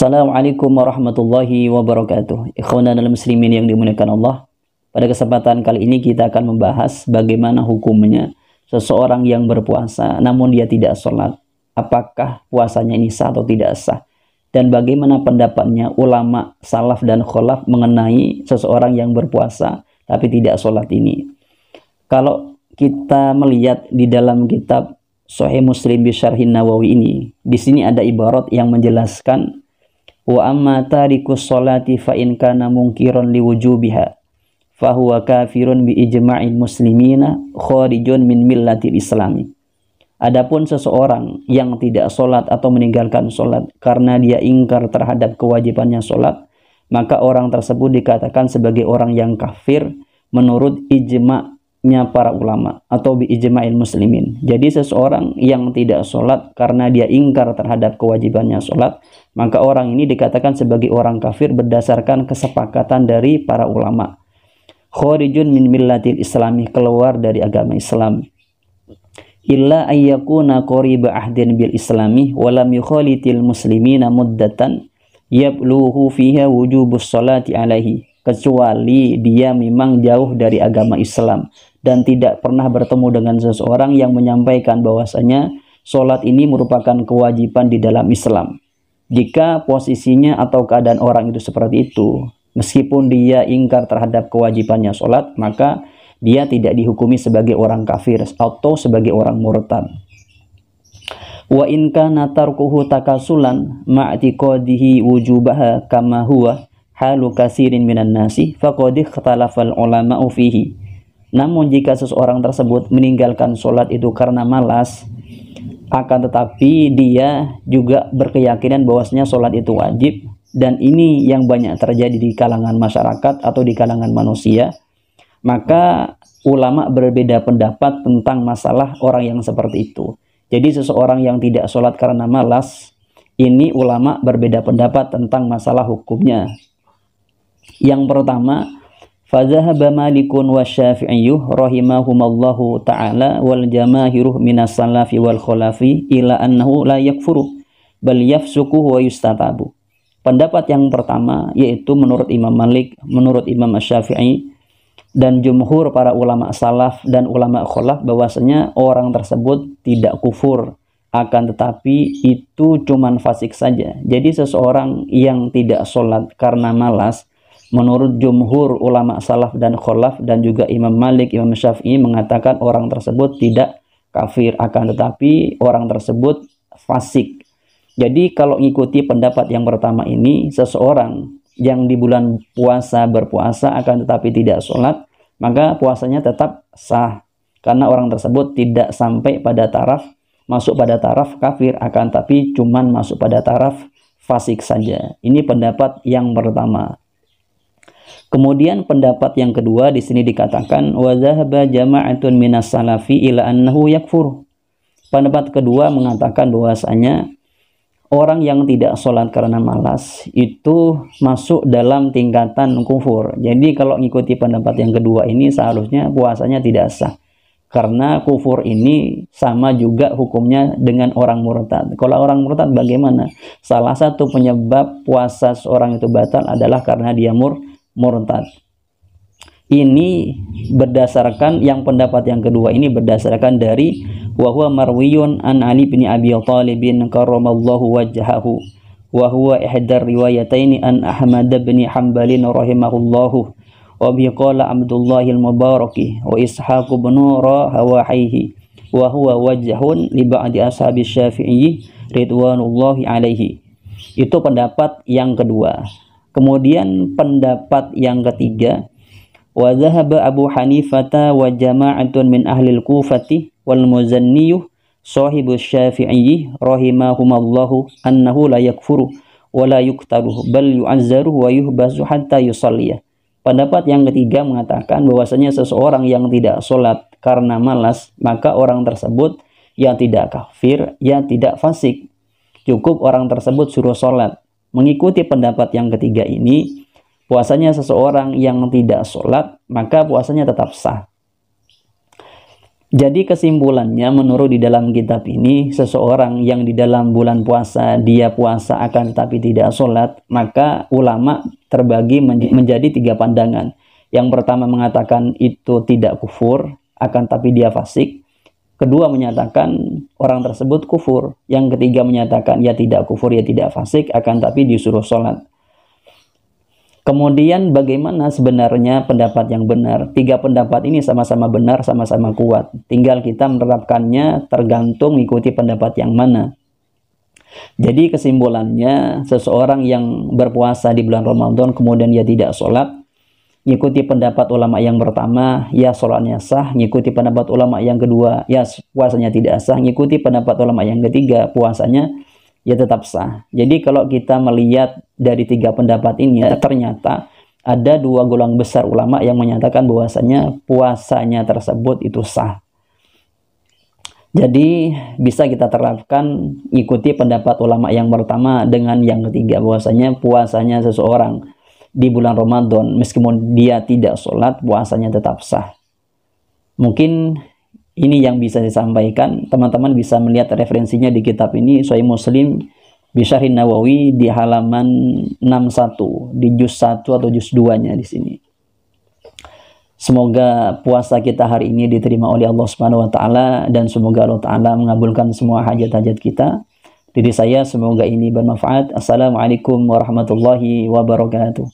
Assalamualaikum warahmatullahi wabarakatuh. Ikhwanan dan muslimin yang dimuliakan Allah. Pada kesempatan kali ini kita akan membahas bagaimana hukumnya seseorang yang berpuasa namun dia tidak sholat. Apakah puasanya ini sah atau tidak sah? Dan bagaimana pendapatnya ulama salaf dan kholaf mengenai seseorang yang berpuasa tapi tidak sholat ini. Kalau kita melihat di dalam kitab Sahih Muslim bi Syarhin Nawawi ini, di sini ada ibarat yang menjelaskan wa amma tarikus sholati fa in kana munkiran liwujubiha fa huwa kafirun bi ijma'il muslimina kharijun min millatil islami. Adapun seseorang yang tidak sholat atau meninggalkan sholat karena dia ingkar terhadap kewajibannya sholat, maka orang tersebut dikatakan sebagai orang yang kafir menurut ijma'nya para ulama atau bi ijma'il muslimin. Jadi seseorang yang tidak sholat karena dia ingkar terhadap kewajibannya sholat, maka orang ini dikatakan sebagai orang kafir berdasarkan kesepakatan dari para ulama. Kharijun min millatil islami, keluar dari agama Islam. Illa ayyakuna qariba ahdin bil islami walam yukhalitil muslimina muddatan yabluhu fiha wujubus sholati alaihi, kecuali dia memang jauh dari agama Islam dan tidak pernah bertemu dengan seseorang yang menyampaikan bahwasanya sholat ini merupakan kewajiban di dalam Islam. Jika posisinya atau keadaan orang itu seperti itu, meskipun dia ingkar terhadap kewajibannya sholat, maka dia tidak dihukumi sebagai orang kafir atau sebagai orang murtad. Wa in kana tarkuhu takasulan ma'tiqadihi wujubaha kama huwa halu kasirin minan nasi faqad ikhtalafal ulama'u fihi. Namun jika seseorang tersebut meninggalkan sholat itu karena malas, akan tetapi dia juga berkeyakinan bahwasanya sholat itu wajib, dan ini yang banyak terjadi di kalangan masyarakat atau di kalangan manusia, maka ulama berbeda pendapat tentang masalah orang yang seperti itu. Jadi seseorang yang tidak sholat karena malas, ini ulama berbeda pendapat tentang masalah hukumnya. Yang pertama, fadzahaba Malikun wa Syafi'iyyuh rahimahumallahu ta'ala wal jamaahiruh minas salafi wal khulafi ila annahu la yakfuru bal yafsuku wa yustatabu. Pendapat yang pertama yaitu menurut Imam Malik, menurut Imam Syafi'i dan jumhur para ulama salaf dan ulama khulaf bahwasanya orang tersebut tidak kufur, akan tetapi itu cuman fasik saja. Jadi seseorang yang tidak sholat karena malas, menurut jumhur ulama salaf dan khulaf dan juga Imam Malik, Imam Syafi'i mengatakan orang tersebut tidak kafir, akan tetapi orang tersebut fasik. Jadi kalau mengikuti pendapat yang pertama ini, seseorang yang di bulan puasa berpuasa akan tetapi tidak sholat, maka puasanya tetap sah karena orang tersebut tidak sampai pada taraf masuk pada taraf kafir, akan tapi cuman masuk pada taraf fasik saja. Ini pendapat yang pertama. Kemudian pendapat yang kedua di sini dikatakan wa dzahaba jama'atun minas salafi ila annahu yakfur. Pendapat kedua mengatakan bahwasanya orang yang tidak sholat karena malas itu masuk dalam tingkatan kufur. Jadi kalau mengikuti pendapat yang kedua ini seharusnya puasanya tidak sah, karena kufur ini sama juga hukumnya dengan orang murtad. Kalau orang murtad bagaimana? Salah satu penyebab puasa seorang itu batal adalah karena dia murtad. Ini berdasarkan yang pendapat yang kedua ini berdasarkan dari wa huwa marwiyun an Ali bin Abi Thalib karramallahu wajhahu wa huwa ihdar riwayataini an Ahmad bin Hanbal rahimahullahu wa bi qala Abdullah al-Mubaraki wa Ishaq bin Rahawayhi wa huwa wajhun li ba'di ashabi Syafi'i ridwanullahi alaihi. Itu pendapat yang kedua. Kemudian pendapat yang ketiga, wa dhahaba Abu Hanifata wa jama'atun min ahli al-Kufati wal Muzanniyuh sahibu Syafi'i rahimahumallahu annahu la yakfuru wa la yuqtaluh bal yu'azzaru wa yuhbasu hatta yusalliyah. Pendapat yang ketiga mengatakan bahwasanya seseorang yang tidak sholat karena malas, maka orang tersebut ya tidak kafir, ya tidak fasik. Cukup orang tersebut suruh sholat. Mengikuti pendapat yang ketiga ini, puasanya seseorang yang tidak sholat, maka puasanya tetap sah. Jadi kesimpulannya menurut di dalam kitab ini, seseorang yang di dalam bulan puasa dia puasa akan tetapi tidak sholat, maka ulama terbagi menjadi 3 pandangan. Yang pertama mengatakan itu tidak kufur, akan tapi dia fasik. Kedua menyatakan orang tersebut kufur. Yang ketiga menyatakan ya tidak kufur, ya tidak fasik, akan tapi disuruh sholat. Kemudian bagaimana sebenarnya pendapat yang benar? 3 pendapat ini sama-sama benar, sama-sama kuat. Tinggal kita menerapkannya tergantung mengikuti pendapat yang mana. Jadi kesimpulannya, seseorang yang berpuasa di bulan Ramadan kemudian dia tidak sholat, ngikuti pendapat ulama yang pertama, ya sholatnya sah. Ngikuti pendapat ulama yang kedua, ya puasanya tidak sah. Ngikuti pendapat ulama yang ketiga, puasanya ya tetap sah. Jadi kalau kita melihat dari 3 pendapat ini, ternyata ada 2 golongan besar ulama yang menyatakan bahwasanya puasanya tersebut itu sah. Jadi bisa kita terapkan ikuti pendapat ulama yang pertama dengan yang ketiga, bahwasanya puasanya seseorang di bulan Ramadan meskipun dia tidak sholat, puasanya tetap sah. Mungkin ini yang bisa disampaikan. Teman-teman bisa melihat referensinya di kitab ini, Sahih Muslim Bisyarhin Nawawi di halaman 61, di juz 1 atau juz 2-nya di sini. Semoga puasa kita hari ini diterima oleh Allah Subhanahu wa taala, dan semoga Allah taala mengabulkan semua hajat-hajat kita. Diri saya semoga ini bermanfaat. Assalamualaikum warahmatullahi wabarakatuh.